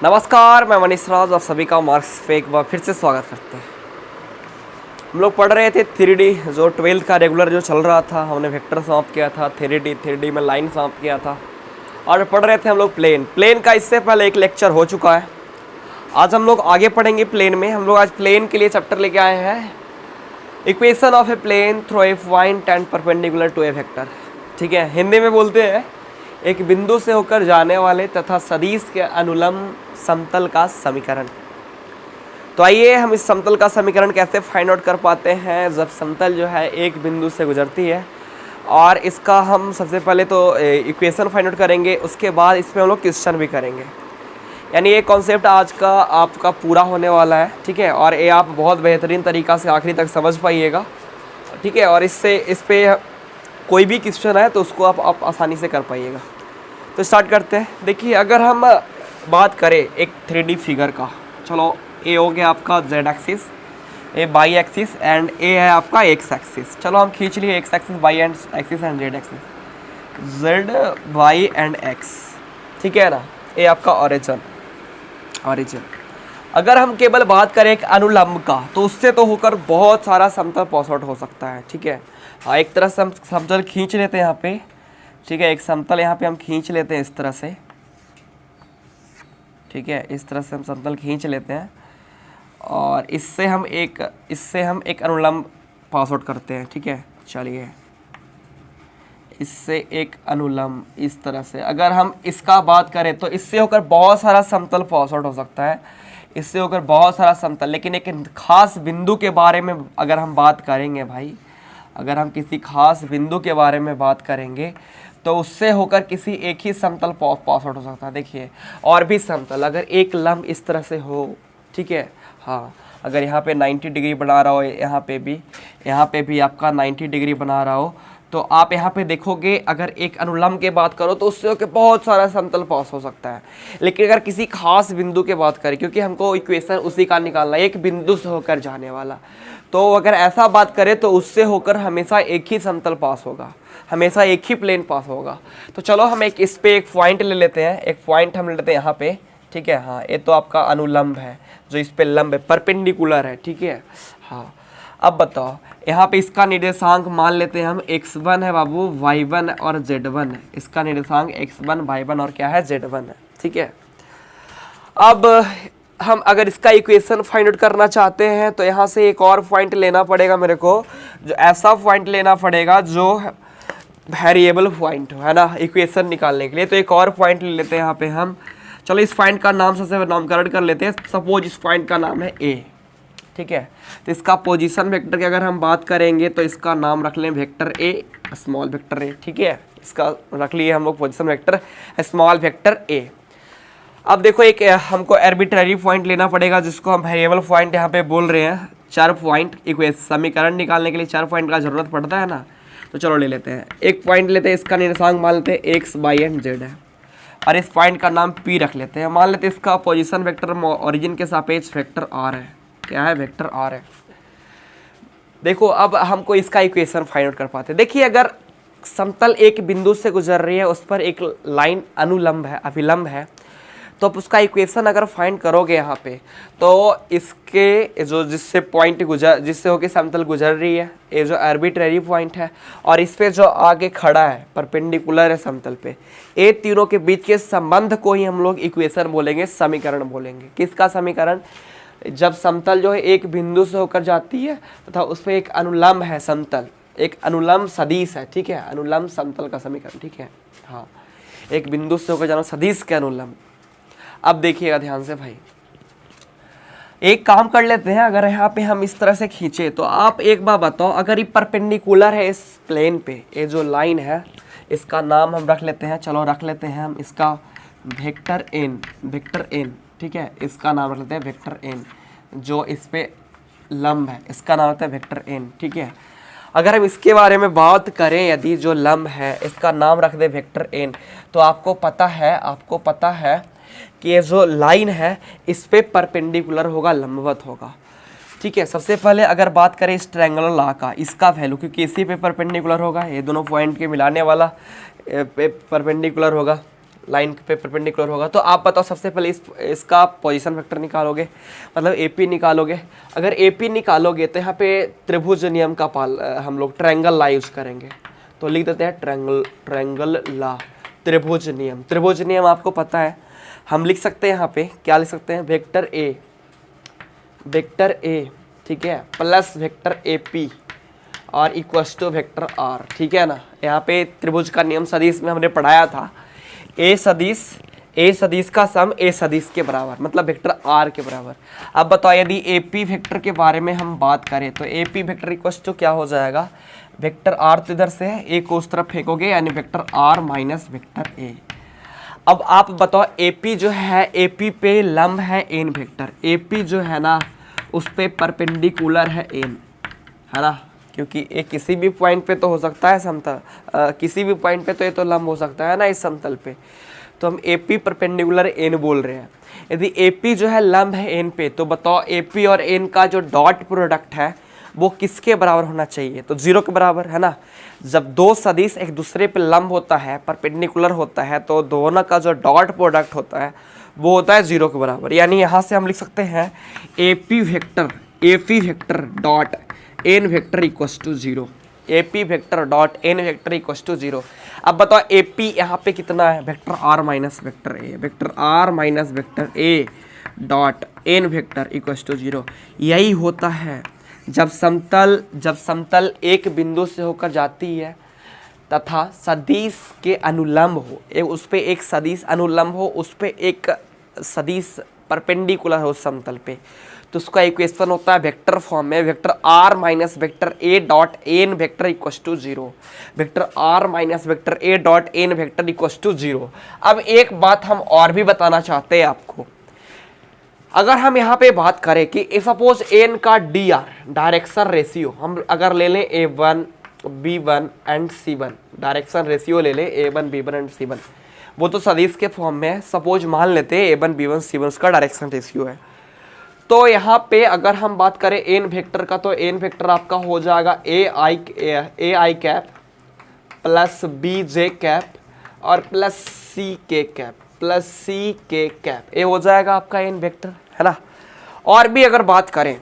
नमस्कार, मैं मनीष राज, आप सभी का मार्क्स पे एक बार फिर से स्वागत करते हैं। हम लोग पढ़ रहे थे 3D, जो 12th का रेगुलर जो चल रहा था। हमने वेक्टर समाप्त किया था, 3D में लाइन समाप्त किया था, और पढ़ रहे थे हम लोग प्लेन का। इससे पहले एक लेक्चर हो चुका है। आज हम लोग आगे पढ़ेंगे प्लेन में। हम लोग आज प्लेन के लिए चैप्टर लेके आए हैं, equation of a plane through a point and perpendicular to a vector. ठीक है, हिंदी में बोलते हैं एक बिंदु से होकर जाने वाले तथा सदिश के अनुलंब समतल का समीकरण। तो आइए हम इस समतल का समीकरण कैसे फाइंड आउट कर पाते हैं जब समतल जो है एक बिंदु से गुजरती है। और इसका हम सबसे पहले तो इक्वेशन फाइंड आउट करेंगे, उसके बाद इसमें हम लोग क्वेश्चन भी करेंगे। यानी ये कॉन्सेप्ट आज का आपका पूरा होने वाला है। ठीक है, और ये आप बहुत बेहतरीन तरीक़ा से आखिरी तक समझ पाइएगा। ठीक है, और इस पर कोई भी क्वेश्चन है तो उसको आप आसानी से कर पाइएगा। तो स्टार्ट करते हैं। देखिए, अगर हम बात करें एक 3D फिगर का, चलो ए हो गया आपका z एक्सिस, ए बाई एक्सिस एंड ए है आपका एक्स एक्सिस। चलो हम खींच लिए x axis, y and axis and z axis, z y and x. ठीक है ना, ये आपका ओरिजिन। अगर हम केवल बात करें एक अनुलंब का, तो उससे तो होकर बहुत सारा समतल पास आउट हो सकता है। ठीक है, हाँ, एक तरह से हम समतल खींच लेते हैं यहाँ पे। ठीक है, एक समतल यहाँ पे हम खींच लेते हैं इस तरह से। ठीक है, इस तरह से हम समतल खींच लेते हैं और इससे हम एक अनुलंब पास आउट करते हैं। ठीक है, चलिए, इससे एक अनुलंब इस तरह से अगर हम इसका बात करें तो इससे होकर बहुत सारा समतल पास आउट हो सकता है, इससे होकर बहुत सारा समतल। लेकिन एक खास बिंदु के बारे में अगर हम बात करेंगे भाई, अगर हम किसी खास बिंदु के बारे में बात करेंगे तो उससे होकर किसी एक ही समतल पास आउट हो सकता है। देखिए, और भी समतल अगर एक लंब इस तरह से हो, ठीक है, हाँ, अगर यहाँ पे 90 डिग्री बना रहा हो, यहाँ पे भी आपका 90 डिग्री बना रहा हो, तो आप यहाँ पे देखोगे अगर एक अनुलंब के बात करो तो उससे होकर बहुत सारा समतल पास हो सकता है। लेकिन अगर किसी खास बिंदु के बात करें, क्योंकि हमको इक्वेशन उसी का निकालना है, एक बिंदु से होकर जाने वाला, तो अगर ऐसा बात करें तो उससे होकर हमेशा एक ही समतल पास होगा, हमेशा एक ही प्लेन पास होगा। तो चलो हम इस पे एक पॉइंट ले लेते हैं, एक पॉइंट हम ले लेते हैं यहाँ पे। ठीक है, हाँ, ये तो आपका अनुलंब है, जो इस पे लंब है, परपेंडिकुलर है। ठीक है, हाँ, अब बताओ, यहाँ पे इसका निर्देशांक मान लेते हैं हम x1 है बाबू, y1 और z1 है। इसका निर्देशांक x1, y1 और क्या है, z1 है। ठीक है, अब हम अगर इसका इक्वेशन फाइंड आउट करना चाहते हैं तो यहाँ से एक और पॉइंट लेना पड़ेगा मेरे को, जो ऐसा पॉइंट लेना पड़ेगा जो वेरिएबल पॉइंट हो, है ना, इक्वेशन निकालने के लिए। तो एक और पॉइंट ले लेते हैं यहाँ पे हम। चलो इस पॉइंट का नाम सबसे नामकरण कर लेते हैं। सपोज इस पॉइंट का नाम है ए। ठीक है, तो इसका पोजीशन वेक्टर की अगर हम बात करेंगे तो इसका नाम रख लें vector A, small vector A. ठीक है, इसका रख लिए हम लोग position vector small vector A. अब देखो, एक हमको आर्बिट्ररी पॉइंट लेना पड़ेगा जिसको हम वेरिएबल पॉइंट यहाँ पे बोल रहे हैं। 4 पॉइंट इक्वेशन समीकरण निकालने के लिए 4 पॉइंट का जरूरत पड़ता है ना, तो चलो ले लेते हैं। एक पॉइंट लेते हैं, इसका निर्देशांक मान लेते हैं एक्स, वाई एंड जेड है, और इस पॉइंट का नाम पी रख लेते हैं। मान लेते हैं इसका पोजीशन वेक्टर ओरिजिन के सापेक्ष वेक्टर आर है। क्या है, वेक्टर आर है। देखो, अब हमको इसका इक्वेशन फाइंड आउट कर पाते हैं। देखिए, अगर समतल एक बिंदु से गुजर रही है, उस पर एक लाइन अनुलंब है, अभिलंब है, तो आप उसका इक्वेशन अगर फाइंड करोगे यहाँ पे, तो इसके जो जिससे होके समतल गुजर रही है, ये जो आर्बिट्ररी पॉइंट है, और इस पे जो आगे खड़ा है परपेंडिकुलर है समतल पे, ये तीनों के बीच के संबंध को ही हम लोग इक्वेशन बोलेंगे, समीकरण बोलेंगे। किसका समीकरण? जब समतल जो है एक बिंदु से होकर जाती है तथा उस पर एक अनुलंब है समतल, एक अनुलंब सदिश है। ठीक है, अनुलंब समतल का समीकरण। ठीक है, हाँ, एक बिंदु से होकर जाना सदिश के अनुलंब। अब देखिएगा ध्यान से भाई, एक काम कर लेते हैं। अगर यहाँ पे हम इस तरह से खींचे तो आप एक बार बताओ, अगर ये परपेंडिकुलर है इस प्लेन पे, ये जो लाइन है, इसका नाम हम रख लेते हैं। चलो रख लेते हैं हम इसका वेक्टर एन, वेक्टर एन। ठीक है, इसका नाम रख लेते हैं वेक्टर एन, जो इस पे लंब है, इसका नाम होता है वेक्टर एन। ठीक है, अगर हम इसके बारे में बात करें, यदि जो लंब है इसका नाम रख दे वेक्टर एन, तो आपको पता है कि ये जो लाइन है इस पे परपेंडिकुलर होगा, लंबवत होगा। ठीक है, सबसे पहले अगर बात करें इस ट्रायंगुलर लॉ का, इसका वैल्यू, क्योंकि इसी पे परपेंडिकुलर होगा, ये दोनों पॉइंट के मिलाने वाला पे परपेंडिकुलर होगा। लाइन पे परपेंडिकुलर होगा। तो आप बताओ सबसे पहले इसका पोजीशन वेक्टर निकालोगे, मतलब AP निकालोगे। अगर AP निकालोगे तो यहाँ पे त्रिभुज नियम का हम लोग ट्रायंगल ला यूज करेंगे। तो लिख देते हैं ट्रायंगल ला, त्रिभुज नियम। त्रिभुज नियम आपको पता है, हम लिख सकते हैं यहाँ पे क्या लिख सकते हैं, वेक्टर ए ठीक है प्लस वेक्टर AP और इक्वल्स टू वेक्टर R, ठीक है ना। यहाँ पे त्रिभुज का नियम सदिश में हमने पढ़ाया था, ए सदिश का सम ए सदिश के बराबर, मतलब वेक्टर R के बराबर। अब बताओ यदि AP वेक्टर के बारे में हम बात करें तो AP वेक्टर इक्वल्स टू क्या हो जाएगा, वेक्टर R तो इधर से है, A को उस तरफ फेंकोगे यानी vector R minus vector A। अब आप बताओ AP जो है, AP पे लंब है n वेक्टर, AP जो है ना उस पे परपेंडिकुलर है n, है ना, क्योंकि एक किसी भी पॉइंट पे तो हो सकता है समतल, किसी भी पॉइंट पे तो ये तो लंब हो सकता है ना इस समतल पे। तो हम AP परपेंडिकुलर n बोल रहे हैं। यदि AP जो है लंब है n पे, तो बताओ AP और n का जो डॉट प्रोडक्ट है वो किसके बराबर होना चाहिए, तो 0 के बराबर, है ना। जब दो सदिश एक दूसरे पे लंब होता है, परपेंडिकुलर होता है, तो दोनों का जो डॉट प्रोडक्ट होता है वो होता है 0 के बराबर। यानी यहाँ से हम लिख सकते हैं AP vector dot n vector equals to 0, AP vector dot n vector equals to 0। अब बताओ AP यहाँ पे कितना है, vector R minus vector A, vector R minus vector A dot n vector equals to 0। यही होता है जब समतल एक बिंदु से होकर जाती है तथा सदिश के अनुलंब हो, उस पे एक सदिश अनुलंब हो, उस पे एक सदिश परपेंडिकुलर हो उस समतल पे, तो उसका इक्वेशन होता है वेक्टर फॉर्म में, vector R minus vector A dot n vector equals to 0, vector R minus vector A dot n vector equals to 0। अब एक बात हम और भी बताना चाहते हैं आपको, अगर हम यहाँ पे बात करें कि सपोज n का dr डायरेक्शन रेशियो हम अगर ले लें A1 B1 and C1, direction ratio ले लें A1 B1 एंड C1, वो तो सदिश के फॉर्म में है। सपोज मान लेते हैं A1 B1 C1 उसका डायरेक्शन रेशियो है। तो यहाँ पे अगर हम बात करें n वेक्टर का, तो n वेक्टर आपका हो जाएगा ai cap plus bj cap और plus ck cap plus ck cap, ये हो जाएगा आपका n वेक्टर, है ना। और भी अगर बात करें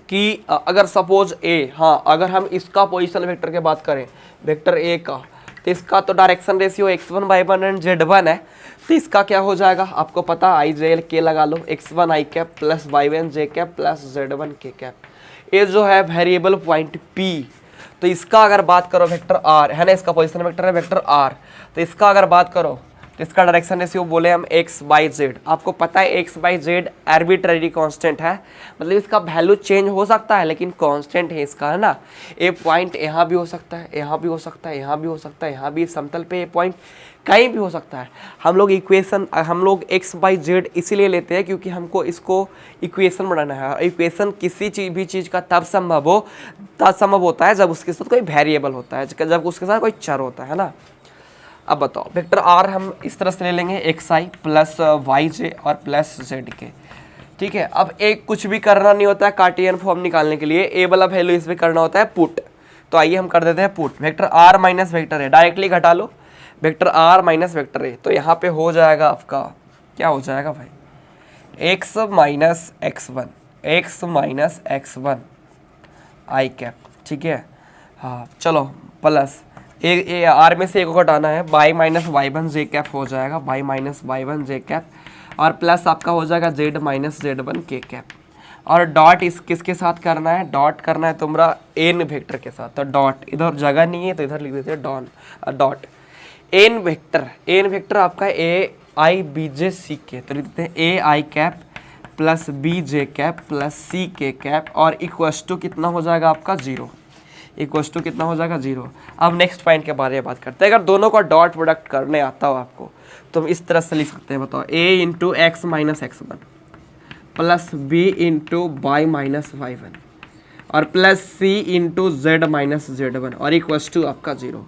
कि अगर सपोज अगर हम इसका पोजीशन वेक्टर के बात करें, वेक्टर A का, तो इसका तो direction ratio x1 y1 and z1 है, तो इसका क्या हो जाएगा आपको पता, i j k लगा लो, x1 i cap plus y1 j cap plus z1 k cap. ये जो है वेरिएबल पॉइंट P, तो इसका अगर बात करो वेक्टर R है ना, इसका पोजीशन वेक्टर है वेक्टर R, तो इसका अगर बात करो तो इसका डायरेक्शन रेशियो बोले हम x बाई जेड। आपको पता है x by Z arbitrary constant है, मतलब इसका वैल्यू चेंज हो सकता है लेकिन कांस्टेंट है इसका, है ना। ये पॉइंट यहाँ भी हो सकता है, यहाँ भी हो सकता है, यहाँ भी हो सकता है, यहाँ भी समतल पे ये पॉइंट कहीं भी हो सकता है। हम लोग x बाई जेड इसीलिए लेते हैं क्योंकि हमको इसको इक्वेशन बनाना है। इक्वेशन किसी भी चीज़ का तब संभव होता है जब उसके साथ कोई वेरिएबल होता है, जब उसके साथ कोई चर होता है ना। अब बताओ वेक्टर R हम इस तरह से ले लेंगे xi प्लस yj और प्लस zk, ठीक है। अब एक कुछ भी करना नहीं होता है कार्टियन फॉर्म निकालने के लिए, ए वाला वैल्यू इस पे करना होता है पुट। तो आइए हम कर देते हैं put, vector R minus vector है, डायरेक्टली घटा लो वेक्टर R माइनस वेक्टर है, तो यहाँ पे हो जाएगा आपका क्या हो जाएगा भाई, x माइनस x1 आई कैप, ठीक है। हाँ चलो प्लस R में से एक को घटाना है, by minus y1 j cap हो जाएगा, by minus y1 j cap और प्लस आपका हो जाएगा z minus z1 k cap. और डॉट इस किसके साथ करना है, डॉट करना है तुम्हारा n वेक्टर के साथ, तो डॉट इधर जगह नहीं है तो इधर लिख देते हैं डॉट n वेक्टर आपका ai bj ck, तो लिख देते हैं ai cap plus bj cap plus ck cap और इक्वल्स टू कितना हो जाएगा आपका 0, इक्वल्स टू कितना हो जाएगा 0। अब नेक्स्ट पॉइंट के बारे में बात करते हैं, अगर दोनों का डॉट प्रोडक्ट करने आता हो आपको तो हम इस तरह से लिख सकते हैं, बताओ a into x minus x1 plus b into y minus y1 और plus c into z minus z1 और इक्वल्स टू आपका 0।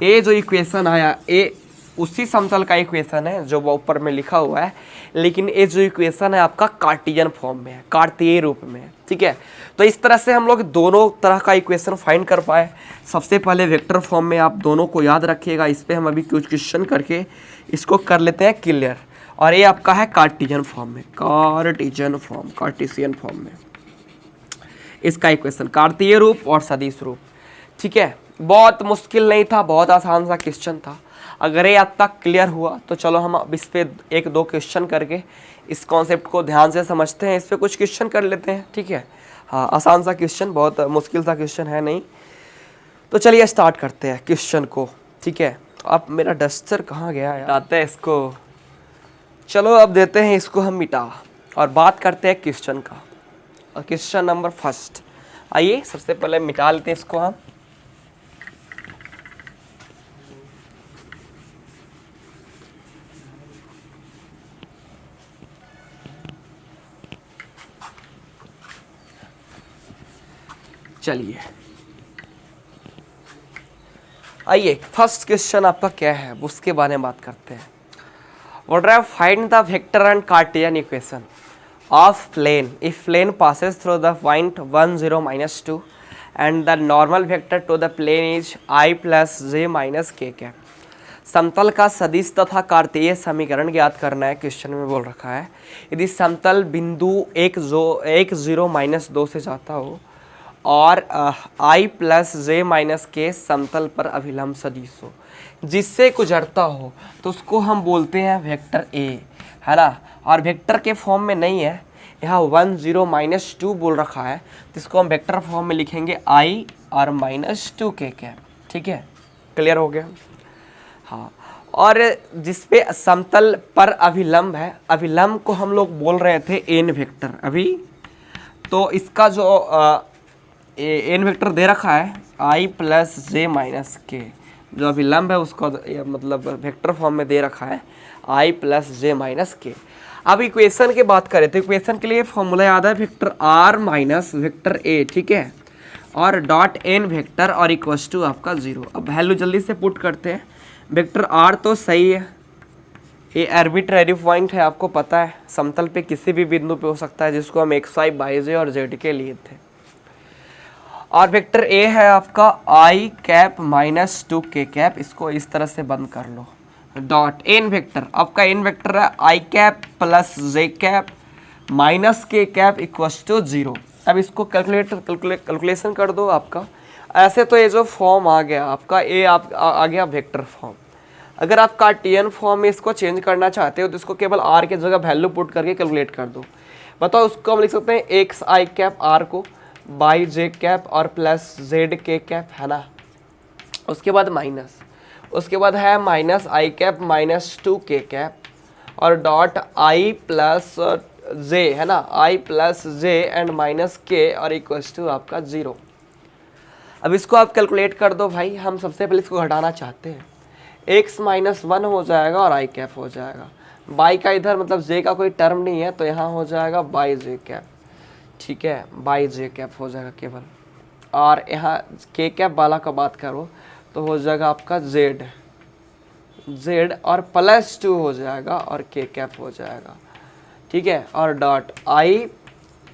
ये जो इक्वेशन आया, उसी समतल का इक्वेशन है जो वो ऊपर में लिखा हुआ है, लेकिन ये जो इक्वेशन है आपका कार्टियन फॉर्म में है, कार्तीय रूप में है, ठीक है। तो इस तरह से हम लोग दोनों तरह का इक्वेशन फाइंड कर पाए। सबसे पहले वेक्टर फॉर्म में आप दोनों को याद रखिएगा, इस पर हम अभी कुछ क्वेश्चन करके इसको कर लेते हैं क्लियर। और ये आपका है कार्टियन फॉर्म में, कार्टिशियन फॉर्म में इसका इक्वेशन, कार्तीय रूप और सदिश रूप, ठीक है। बहुत मुश्किल नहीं था, बहुत आसान सा क्वेश्चन था। अगर ये अब तक क्लियर हुआ तो चलो हम अब इस पे एक दो क्वेश्चन करके इस कॉन्सेप्ट को ध्यान से समझते हैं, इस पे कुछ क्वेश्चन कर लेते हैं, ठीक है। हाँ, आसान सा क्वेश्चन, बहुत मुश्किल सा क्वेश्चन है नहीं। तो चलिए स्टार्ट करते हैं क्वेश्चन को, ठीक है। अब मेरा डस्टर कहाँ गया है, आते हैं इसको, चलो अब देते हैं इसको हम मिटा और बात करते हैं क्वेश्चन का। और क्वेश्चन नंबर फर्स्ट, आइए सबसे पहले मिटा लेते हैं इसको हम। चलिए आइए फर्स्ट क्वेश्चन आपका क्या है उसके बारे में बात करते हैं। What are find the vector and Cartesian equation of plane if plane passes through the point 1 0 -2 and the normal vector to the plane is i + j - k cap. समतल का सदिश तथा कार्तीय समीकरण ज्ञात करना है, क्वेश्चन में बोल रखा है। यदि समतल बिंदु 1 0 -2 से जाता हो और i + j - k समतल पर अभिलंब सदिश हो, जिससे गुजरता हो, तो उसको हम बोलते हैं वेक्टर ए, है ना। और वेक्टर के फॉर्म में नहीं है, यहाँ 1 0 -2 बोल रखा है, तो इसको हम वेक्टर फॉर्म में लिखेंगे i और -2 k कैप, ठीक है। क्लियर हो गया। हाँ, और जिसपे समतल पर अभिलंब है, अभिलंब को हम लोग बोल रहे थे एन वेक्टर अभी। तो इसका जो एन वेक्टर दे रखा है i + j - k, जो अभिलंब है उसको मतलब वेक्टर फॉर्म में दे रखा है i + j - k। अब इक्वेशन की बात करें तो इक्वेशन के लिए फॉर्मूला याद है, vector r minus vector a, ठीक है, और डॉट n वेक्टर और इक्वल्स टू आपका 0। अब वैल्यू जल्दी से पुट करते हैं। वेक्टर r तो सही है, ये आर्बिट्रेरी पॉइंट है, आपको पता है, समतल पे किसी भी बिंदु पे हो सकता है, जिसको हम x, y, y, और z के लिए थे। और वेक्टर a है आपका i कैप -2 k कैप, इसको इस तरह से बंद कर लो। डॉट n वेक्टर, आपका n वेक्टर है i cap + j cap -k cap equals to 0। अब इसको कैलकुलेशन कर दो आपका। ऐसे तो ये जो फॉर्म आ गया आपका, ये आ गया वेक्टर फॉर्म। अगर आप कार्टियन फॉर्म में इसको चेंज करना चाहते हो तो इसको केवल r के जगह वैल्यू पुट करके कैलकुलेट कर दो। बताओ, उसको हम लिख सकते हैं x i कैप r को बाई j कैप और प्लस z k कैप, है ना। उसके बाद माइनस, उसके बाद है -i कैप -2 k कैप और डॉट i + j, है ना, i + j एंड -k और इक्वल्स टू आपका 0। अब इसको आप कैलकुलेट कर दो भाई। हम सबसे पहले इसको घटाना चाहते हैं, x - 1 हो जाएगा और i कैप हो जाएगा। बाई का इधर मतलब j का कोई टर्म नहीं है, तो यहाँ हो जाएगा बाई j कैप, ठीक है, बाई j कैप हो जाएगा केवल। और यहाँ k कैप वाला का बात करो तो हो जाएगा आपका z और +2 हो जाएगा और k कैप हो जाएगा, ठीक है, और dot i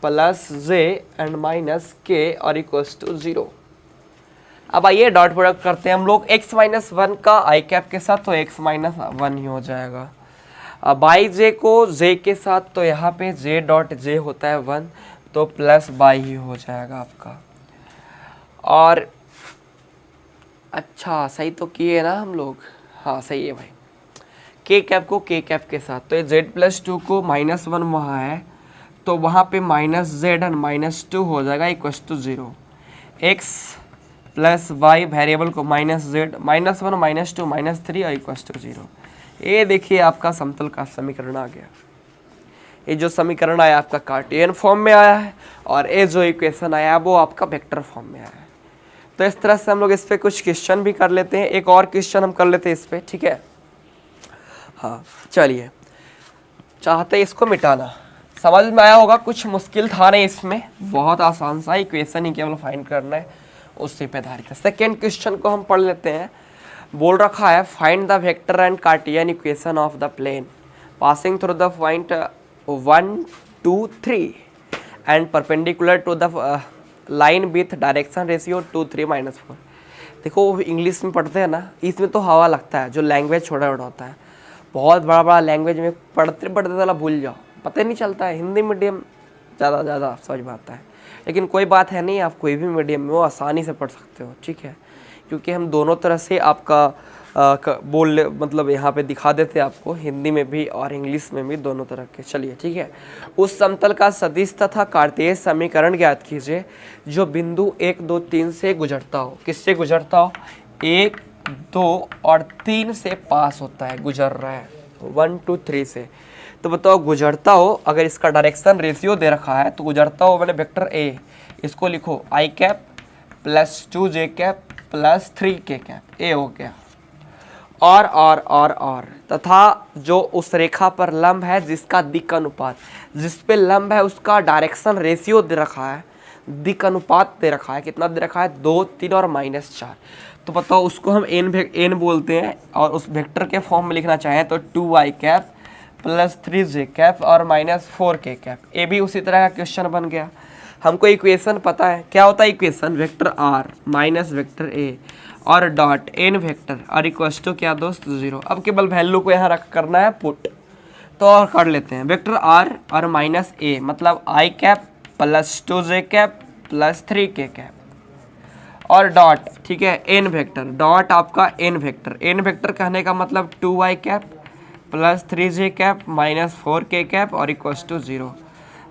+ j and -k और इक्वल्स टू 0। अब आइए डॉट प्रोडक्ट करते हैं हम लोग। x - 1 का i कैप के साथ तो x - 1 ही हो जाएगा। अब बाई j को j के साथ तो यहाँ पे j डॉट j होता है 1, तो प्लस बाई ही हो जाएगा आपका। और अच्छा, सही तो किए ना हम लोग, हाँ सही है भाई। k कैप को k कैप के साथ, तो ये z + 2 को -1 वहाँ है, तो वहाँ पे -z एंड -2 हो जाएगा equals to 0। x + y variable को -z -1 -2 -3 और इक्वल्स टू 0। ये देखिए आपका समतल का समीकरण आ गया। ये जो समीकरण आया आपका कार्टियन फॉर्म में आया है और ये जो इक्वेशन आया वो आपका वेक्टर फॉर्म में आया है। तो इस तरह से हम लोग इस पे कुछ क्वेश्चन भी कर लेते हैं। एक और क्वेश्चन हम कर लेते हैं इस पे, ठीक है। हाँ चलिए, चाहते हैं इसको मिटाना। समझ में आया होगा, कुछ मुश्किल था नहीं इसमें, बहुत आसान सा इक्वेशन ही केवल फाइंड करना है, उसी पे आधारित है। सेकेंड क्वेश्चन को हम पढ़ लेते हैं। बोल रखा है find the vector and Cartesian equation of the plane passing through the point 1 2 3 and perpendicular to the line with direction ratio 2 3 -4। देखो इंग्लिश में पढ़ते हैं ना, इसमें तो हवा लगता है, जो लैंग्वेज छोटा छोटा होता है, बहुत बड़ा बड़ा लैंग्वेज में पढ़ते पढ़ते साला भूल जाओ, पता ही नहीं चलता है। हिंदी मीडियम ज़्यादा समझ में आता है, लेकिन कोई बात है नहीं, आप कोई भी मीडियम में वो आसानी से पढ़ सकते हो, ठीक है, क्योंकि हम दोनों तरह से आपका बोल मतलब यहाँ पे दिखा देते हैं आपको, हिंदी में भी और इंग्लिश में भी, दोनों तरह के। चलिए ठीक है, उस समतल का सदिश तथा कार्तेय समीकरण ज्ञात कीजिए जो बिंदु 1 2 3 से गुजरता हो। किससे गुजरता हो? 1 2 और 3 से पास होता है, गुजर रहा है 1 2 3 से। तो बताओ गुजरता हो, अगर इसका डायरेक्शन रेशियो दे रखा है तो गुजरता हो मैंने वेक्टर ए, इसको लिखो i cap plus 2j cap plus 3k cap, ए हो गया। और तथा जो उस रेखा पर लंब है जिसका दिक् अनुपात, जिस पे लंब है उसका डायरेक्शन रेशियो दे रखा है, दिक् अनुपात दे रखा है, कितना दे रखा है? 2 3 और -4। तो बताओ उसको हम n बोलते हैं, और उस वेक्टर के फॉर्म में लिखना चाहें तो 2i cap plus 3j cap और -4k कैप। ये भी उसी तरह का क्वेश्चन बन गया। हमको इक्वेशन पता है, क्या होता है equation? Vector r minus vector a और डॉट n वेक्टर और इक्वल्स टू क्या दोस्त? 0। अब केवल वैल्यू को यहाँ रख करना है पुट, तो और कर लेते हैं। वेक्टर r और माइनस a मतलब i cap plus 2j cap plus 3k cap और डॉट, ठीक है, n वेक्टर, डॉट आपका n वेक्टर कहने का मतलब 2i cap plus 3j cap minus 4k cap और इक्वल्स टू 0।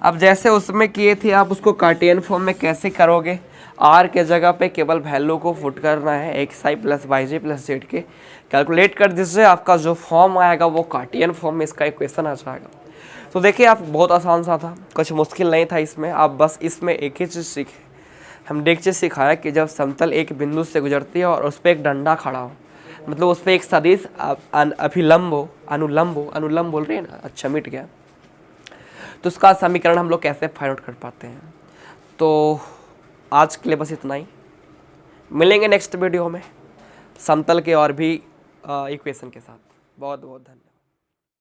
अब जैसे उसमें किए थे आप उसको कार्टेशियन फॉर्म में कैसे करोगे? r के जगह पे केवल वैल्यू को पुट करना है, xi plus yj plus z के, कैलकुलेट कर दीजिए, आपका जो फॉर्म आएगा वो कार्टेशियन फॉर्म में इसका इक्वेशन आ जाएगा। तो देखिए आप, बहुत आसान सा था, कुछ मुश्किल नहीं था इसमें। आप बस इसमें एक ही चीज़ सीखे, हमने एक चीज़ सिखाया कि जब समतल एक बिंदु से गुजरती है और उस पर एक डंडा खड़ा हो, मतलब उस पर एक सदिश अभिलंब हो, अनुलंब बोल रहे हैं ना, अच्छा मिट गया, तो उसका समीकरण हम लोग कैसे फाइंड आउट कर पाते हैं। तो आज के लिए बस इतना ही, मिलेंगे नेक्स्ट वीडियो में समतल के और भी इक्वेशन के साथ। बहुत बहुत धन्यवाद।